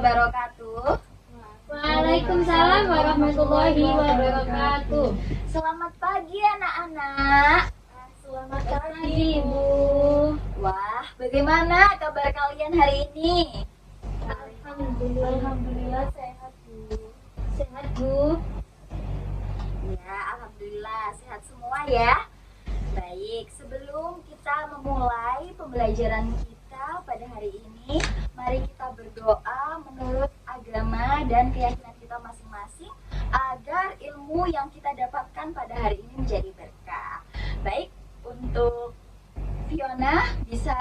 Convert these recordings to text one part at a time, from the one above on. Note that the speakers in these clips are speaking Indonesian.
wabarakatuh. Waalaikumsalam warahmatullahi wabarakatuh. Selamat pagi anak-anak. Selamat pagi, Ibu. Wah, bagaimana kabar kalian hari ini? Alhamdulillah sehat, Bu. Sehat, Bu. Ya, alhamdulillah sehat semua ya. Baik, sebelum kita memulai pembelajaran kita pada hari ini, mari kita berdoa menurut agama dan keyakinan kita masing-masing agar ilmu yang kita dapatkan pada hari ini menjadi berkah. Baik, untuk Fiona bisa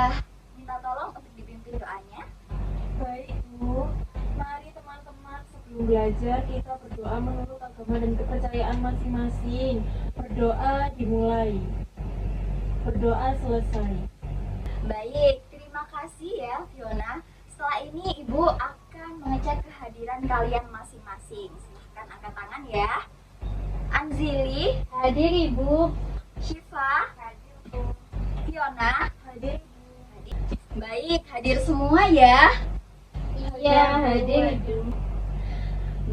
minta tolong untuk dipimpin doanya. Baik, Bu. Mari teman-teman sebelum belajar kita berdoa menurut agama dan kepercayaan masing-masing. Berdoa dimulai. Berdoa selesai. Baik, terima kasih ya Fiona. Setelah ini Ibu akan mengecek kehadiran kalian masing-masing. Silahkan angkat tangan ya. Anzili, Hadir, Ibu. Syifa, Fiona, hadir. Baik, hadir semua ya. Iya, hadir, Ibu.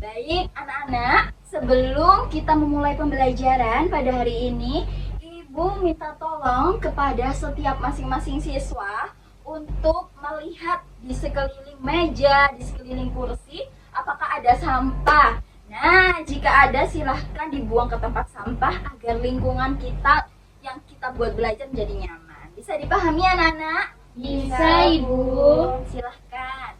Baik, anak-anak, sebelum kita memulai pembelajaran pada hari ini, Ibu minta tolong kepada setiap masing-masing siswa untuk melihat di sekeliling meja, di sekeliling kursi, apakah ada sampah. Nah, jika ada silahkan dibuang ke tempat sampah agar lingkungan kita yang kita buat belajar menjadi nyaman. Bisa dipahami anak-anak? Bisa, Ibu. Silahkan.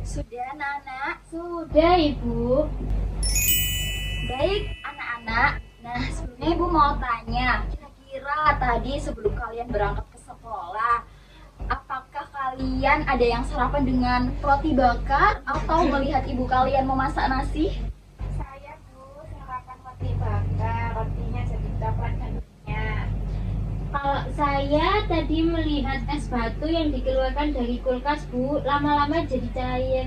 Sudah anak-anak? Sudah, Ibu. Baik anak-anak. Nah, sebelumnya Ibu mau tanya, kira-kira tadi sebelum kalian berangkat ke sekolah, apakah kalian ada yang sarapan dengan roti bakar atau melihat ibu kalian memasak nasi? Saya, Bu, sarapan roti bakar. Rotinya jadi coklat dan renyah. Kalau saya tadi melihat es batu yang dikeluarkan dari kulkas, Bu, lama-lama jadi cair.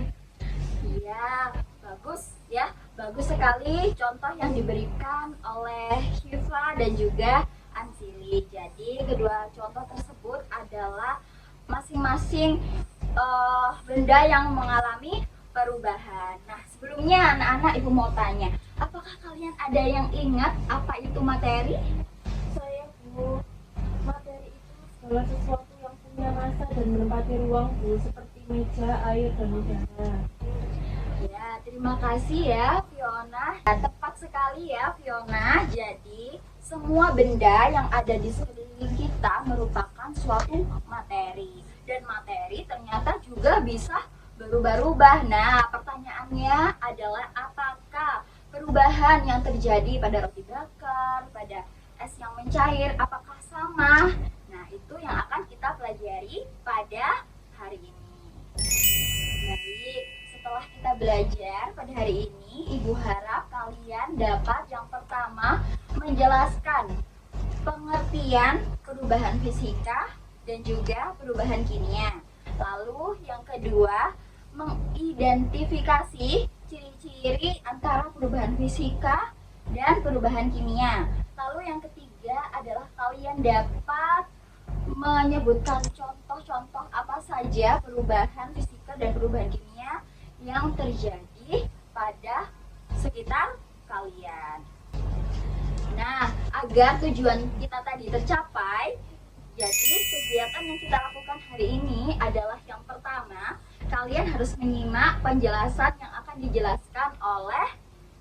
Iya, bagus ya. Bagus sekali contoh yang diberikan oleh Syifa dan juga Ansili. Jadi kedua contoh tersebut adalah masing-masing benda yang mengalami perubahan. Nah, sebelumnya anak-anak Ibu mau tanya, apakah kalian ada yang ingat apa itu materi? Saya, Bu, materi itu segala sesuatu yang punya massa dan menempati ruang, Bu, seperti meja, air, dan udara. Ya, terima kasih ya Fiona. Nah, tepat sekali ya Fiona. Jadi, semua benda yang ada di sekeliling kita merupakan suatu materi. Dan materi ternyata juga bisa berubah-ubah. Nah, pertanyaannya adalah apakah perubahan yang terjadi pada roti bakar, pada es yang mencair, apakah sama? Nah, itu yang akan kita pelajari pada hari ini. Baik, setelah kita belajar pada hari ini, Ibu harap kalian dapat yang pertama menjelaskan pengertian perubahan fisika dan juga perubahan kimia. Lalu yang kedua, mengidentifikasi ciri-ciri antara perubahan fisika dan perubahan kimia. Lalu yang ketiga adalah kalian dapat menyebutkan contoh-contoh apa saja perubahan fisika dan perubahan kimia yang terjadi pada sekitar kalian. Nah, agar tujuan kita tadi tercapai, jadi kegiatan yang kita lakukan hari ini adalah yang pertama, kalian harus menyimak penjelasan yang akan dijelaskan oleh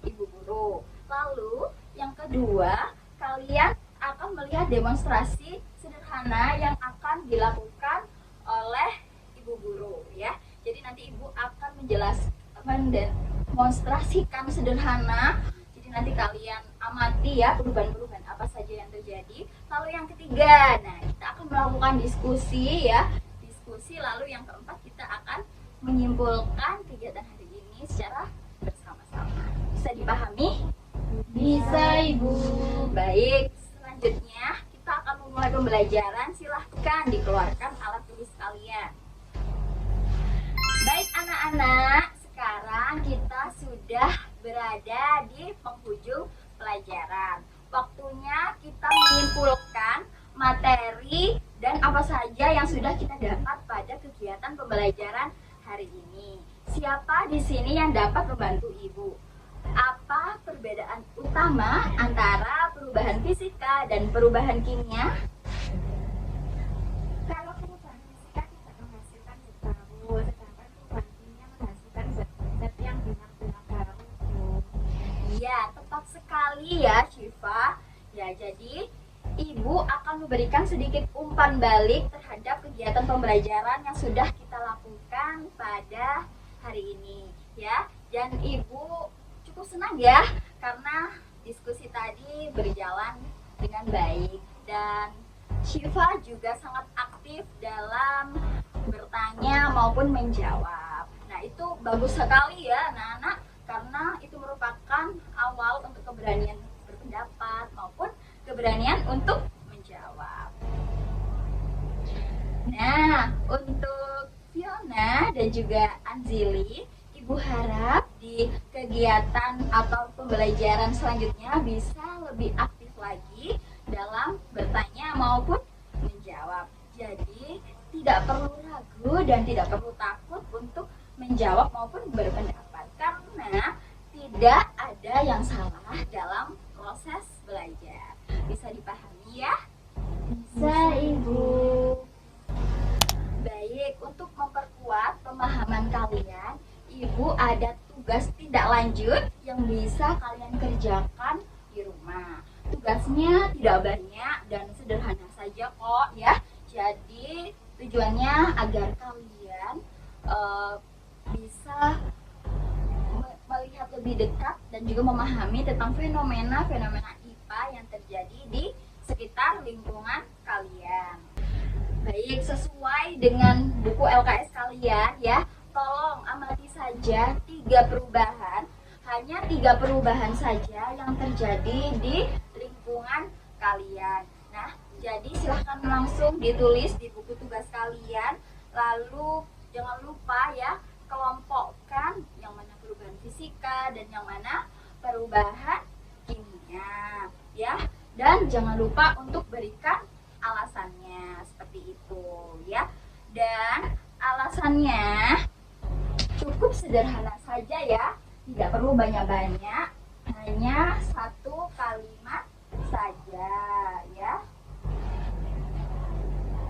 Ibu Guru. Lalu, yang kedua, kalian akan melihat demonstrasi sederhana yang akan dilakukan oleh Ibu Guru ya. Jadi nanti Ibu akan mendemonstrasikan sederhana. Jadi nanti kalian amati ya perubahan-perubahan apa saja yang terjadi. Lalu yang ketiga, nah kita akan melakukan diskusi ya. Diskusi, lalu yang keempat kita akan menyimpulkan kegiatan hari ini secara bersama-sama. Bisa dipahami? Bisa, Ibu. Baik, selanjutnya kita akan memulai pembelajaran. Silahkan dikeluarkan alat tulis kalian. Baik anak-anak, sekarang kita sudah berada di penghujung pelajaran. waktunya kita menyimpulkan materi dan apa saja yang sudah kita dapat pada kegiatan pembelajaran hari ini. Siapa di sini yang dapat membantu Ibu? Apa perbedaan utama antara perubahan fisika dan perubahan kimia? Kalau perubahan fisika tidak menghasilkan zat baru, sedangkan perubahan kimia menghasilkan zat yang benar-benar baru, Bu. Iya, tepat sekali ya, Syifa. Ya, jadi Ibu akan memberikan sedikit umpan balik terhadap kegiatan pembelajaran yang sudah kita lakukan pada hari ini, ya. Dan Ibu cukup senang ya, karena diskusi tadi berjalan dengan baik dan Syifa juga sangat aktif dalam bertanya maupun menjawab. Nah, itu bagus sekali ya, anak-anak, karena itu merupakan awal untuk keberanian berpendapat maupun keberanian untuk menjawab. Nah, untuk Fiona dan juga Anzili, Ibu harap di kegiatan atau pembelajaran selanjutnya bisa lebih aktif lagi dalam bertanya maupun menjawab. Jadi, tidak perlu ragu dan tidak perlu takut untuk menjawab maupun berpendapat, karena tidak ada yang salah dalam proses belajar. Bisa dipahami ya? Bisa, Ibu. Baik, untuk memperkuat pemahaman kalian, Ibu ada tugas tindak lanjut yang bisa kalian kerjakan di rumah. Tugasnya tidak banyak dan sederhana saja kok ya. Jadi tujuannya agar kalian bisa melihat lebih dekat dan juga memahami tentang fenomena-fenomena IPA yang terjadi di sekitar lingkungan kalian. Baik, sesuai dengan buku LKS kalian ya, tolong amati saja 3 perubahan, hanya 3 perubahan saja yang terjadi di lingkungan kalian. Nah, jadi silahkan langsung ditulis di buku tugas kalian, lalu jangan lupa ya, kelompokkan yang mana perubahan fisika dan yang mana perubahan kimia ya. Dan jangan lupa untuk berikan alasannya seperti itu ya. Dan alasannya cukup sederhana saja ya, tidak perlu banyak-banyak, hanya 1 kalimat saja ya.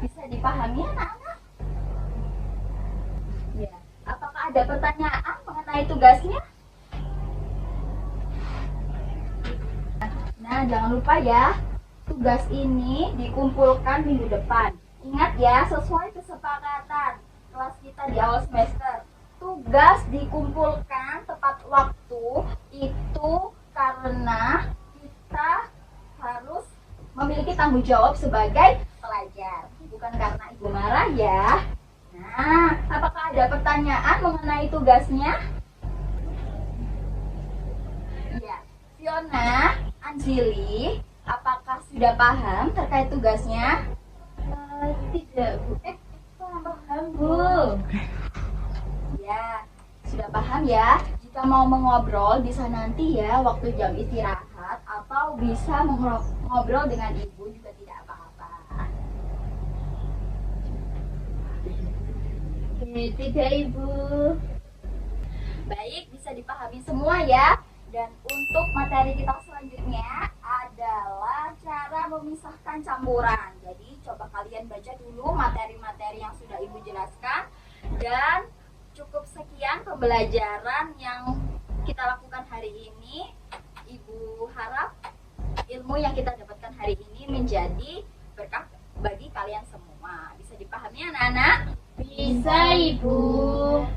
Bisa dipahami anak-anak? Ya, apakah ada pertanyaan mengenai tugasnya? Nah, jangan lupa ya, tugas ini dikumpulkan minggu depan. Ingat ya, sesuai kesepakatan kelas kita di awal semester, tugas dikumpulkan tepat waktu itu karena kita harus memiliki tanggung jawab sebagai pelajar, bukan karena ibu marah ya. Nah, apakah ada pertanyaan mengenai tugasnya? Ya, Fiona, Anzili, apakah sudah paham terkait tugasnya? Tidak, Bu. Paham, Bu. Ya, sudah paham ya. Jika mau mengobrol bisa nanti ya waktu jam istirahat, atau bisa mengobrol dengan ibu juga tidak apa-apa. Tidak, Ibu. Baik, bisa dipahami semua ya. Dan untuk materi kita selanjutnya adalah cara memisahkan campuran. Jadi coba kalian baca dulu materi-materi yang sudah Ibu jelaskan. Dan cukup sekian pembelajaran yang kita lakukan hari ini. Ibu harap ilmu yang kita dapatkan hari ini menjadi berkah bagi kalian semua. Bisa dipahami anak-anak? Bisa, Ibu.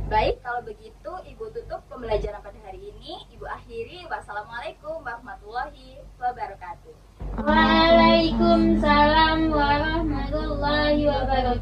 Baik, kalau begitu Ibu tutup pembelajaran pada hari ini. Ibu akhiri. Wassalamualaikum warahmatullahi wabarakatuh. Waalaikumsalam warahmatullahi wabarakatuh.